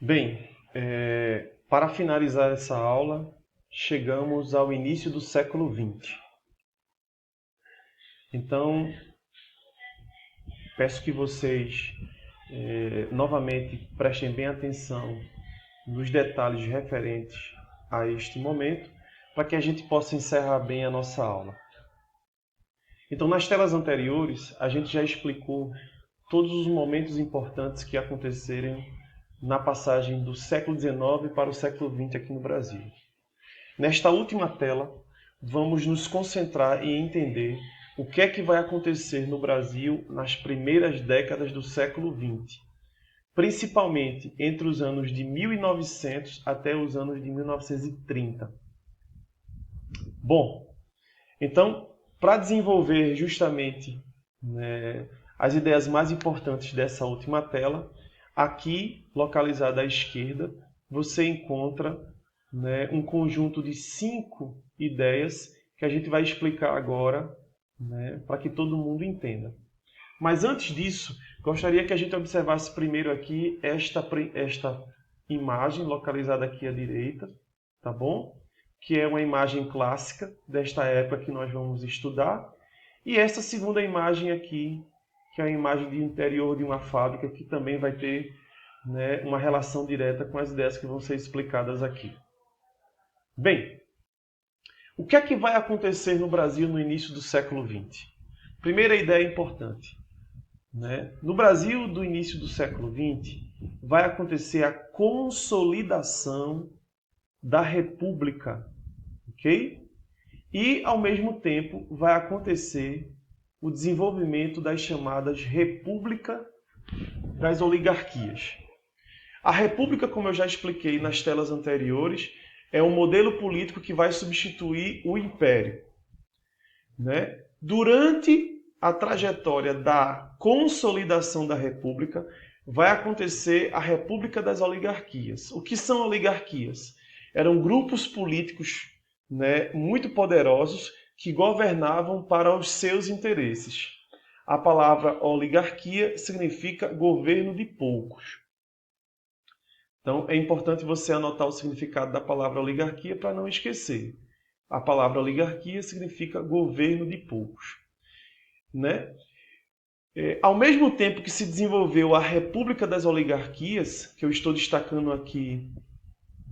Bem, para finalizar essa aula, chegamos ao início do século XX. Então, peço que vocês novamente prestem bem atenção nos detalhes referentes a este momento, para que a gente possa encerrar bem a nossa aula. Então, nas telas anteriores, a gente já explicou todos os momentos importantes que aconteceram na passagem do século XIX para o século XX aqui no Brasil. Nesta última tela, vamos nos concentrar em entender o que é que vai acontecer no Brasil nas primeiras décadas do século XX, principalmente entre os anos de 1900 até os anos de 1930. Bom, então, para desenvolver justamente as ideias mais importantes dessa última tela, aqui, localizada à esquerda, você encontra um conjunto de 5 ideias que a gente vai explicar agora, para que todo mundo entenda. Mas antes disso, gostaria que a gente observasse primeiro aqui esta imagem localizada aqui à direita, tá bom? Que é uma imagem clássica desta época que nós vamos estudar. E esta segunda imagem aqui, que é a imagem de interior de uma fábrica, que também vai ter uma relação direta com as ideias que vão ser explicadas aqui. Bem, o que é que vai acontecer no Brasil no início do século XX? Primeira ideia importante. No Brasil do início do século XX, vai acontecer a consolidação da República, ok? E, ao mesmo tempo, vai acontecer o desenvolvimento das chamadas República das Oligarquias. A República, como eu já expliquei nas telas anteriores, é um modelo político que vai substituir o Império. Durante a trajetória da consolidação da República, vai acontecer a República das Oligarquias. O que são oligarquias? Eram grupos políticos muito poderosos que governavam para os seus interesses. A palavra oligarquia significa governo de poucos. Então, é importante você anotar o significado da palavra oligarquia para não esquecer. A palavra oligarquia significa governo de poucos. Ao mesmo tempo que se desenvolveu a República das Oligarquias, que eu estou destacando aqui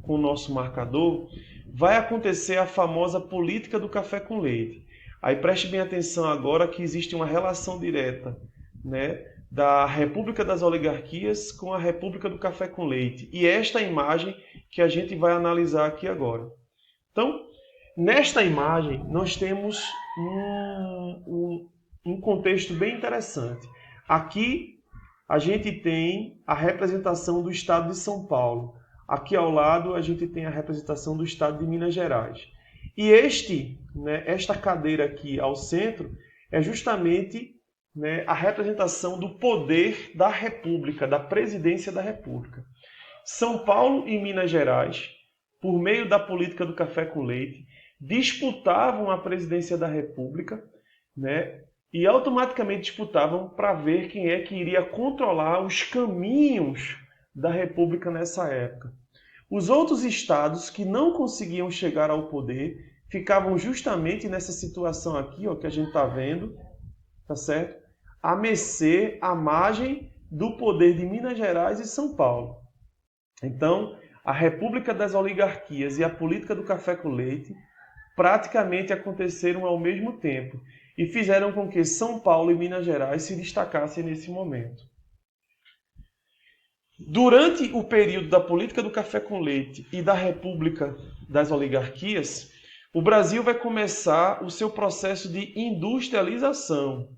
com o nosso marcador, vai acontecer a famosa política do café com leite. Aí preste bem atenção agora que existe uma relação direta da República das Oligarquias com a República do Café com Leite. E esta imagem que a gente vai analisar aqui agora. Então, nesta imagem, nós temos um contexto bem interessante. Aqui, a gente tem a representação do Estado de São Paulo. Aqui ao lado, a gente tem a representação do Estado de Minas Gerais. E esta cadeira aqui ao centro é justamente a representação do poder da República, da presidência da República. São Paulo e Minas Gerais, por meio da política do café com leite, disputavam a presidência da República, e automaticamente disputavam para ver quem é que iria controlar os caminhos da República nessa época. Os outros estados que não conseguiam chegar ao poder ficavam justamente nessa situação aqui, que a gente está vendo, tá certo? A mercê, à margem do poder de Minas Gerais e São Paulo. Então, a República das Oligarquias e a política do café com leite praticamente aconteceram ao mesmo tempo e fizeram com que São Paulo e Minas Gerais se destacassem nesse momento. Durante o período da política do café com leite e da República das Oligarquias, o Brasil vai começar o seu processo de industrialização.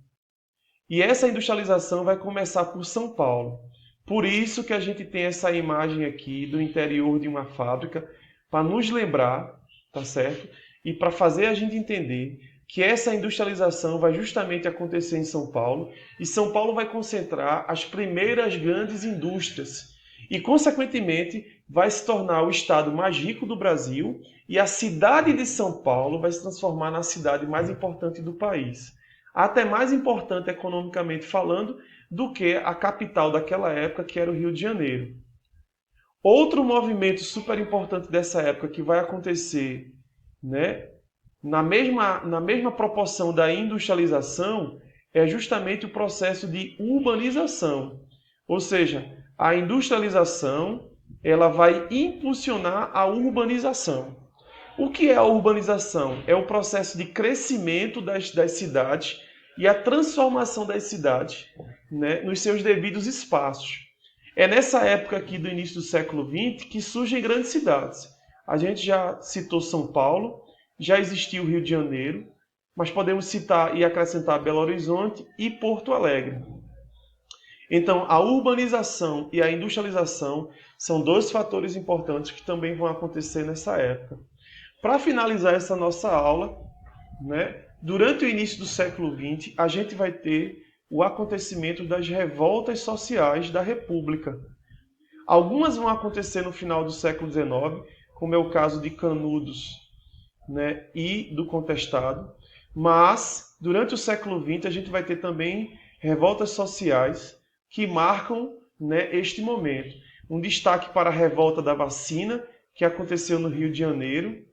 E essa industrialização vai começar por São Paulo. Por isso que a gente tem essa imagem aqui do interior de uma fábrica, para nos lembrar, tá certo? E para fazer a gente entender que essa industrialização vai justamente acontecer em São Paulo, e São Paulo vai concentrar as primeiras grandes indústrias, e, consequentemente, vai se tornar o estado mais rico do Brasil, e a cidade de São Paulo vai se transformar na cidade mais importante do país. Até mais importante economicamente falando do que a capital daquela época, que era o Rio de Janeiro. Outro movimento super importante dessa época que vai acontecer, né, na mesma proporção da industrialização, é justamente o processo de urbanização. Ou seja, a industrialização ela vai impulsionar a urbanização. O que é a urbanização? É o processo de crescimento das cidades e a transformação das cidades, né, nos seus devidos espaços. É nessa época aqui do início do século XX que surgem grandes cidades. A gente já citou São Paulo, já existia o Rio de Janeiro, mas podemos citar e acrescentar Belo Horizonte e Porto Alegre. Então, a urbanização e a industrialização são dois fatores importantes que também vão acontecer nessa época. Para finalizar essa nossa aula, né, durante o início do século XX, a gente vai ter o acontecimento das revoltas sociais da República. Algumas vão acontecer no final do século XIX, como é o caso de Canudos, né, e do Contestado, mas durante o século XX a gente vai ter também revoltas sociais que marcam, né, este momento. Um destaque para a revolta da vacina, que aconteceu no Rio de Janeiro,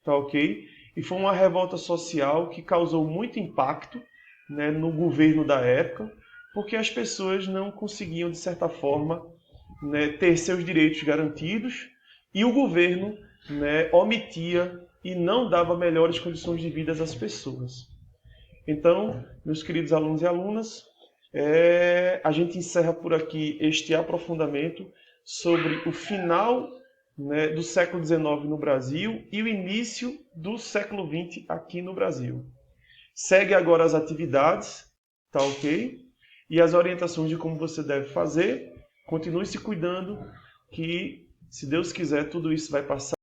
tá ok? E foi uma revolta social que causou muito impacto, né, no governo da época, porque as pessoas não conseguiam, de certa forma, né, ter seus direitos garantidos e o governo, né, omitia e não dava melhores condições de vida às pessoas. Então, meus queridos alunos e alunas, a gente encerra por aqui este aprofundamento sobre o final, né, do século XIX no Brasil e o início do século XX aqui no Brasil. Segue agora as atividades, tá ok? E as orientações de como você deve fazer. Continue se cuidando, que, se Deus quiser, tudo isso vai passar.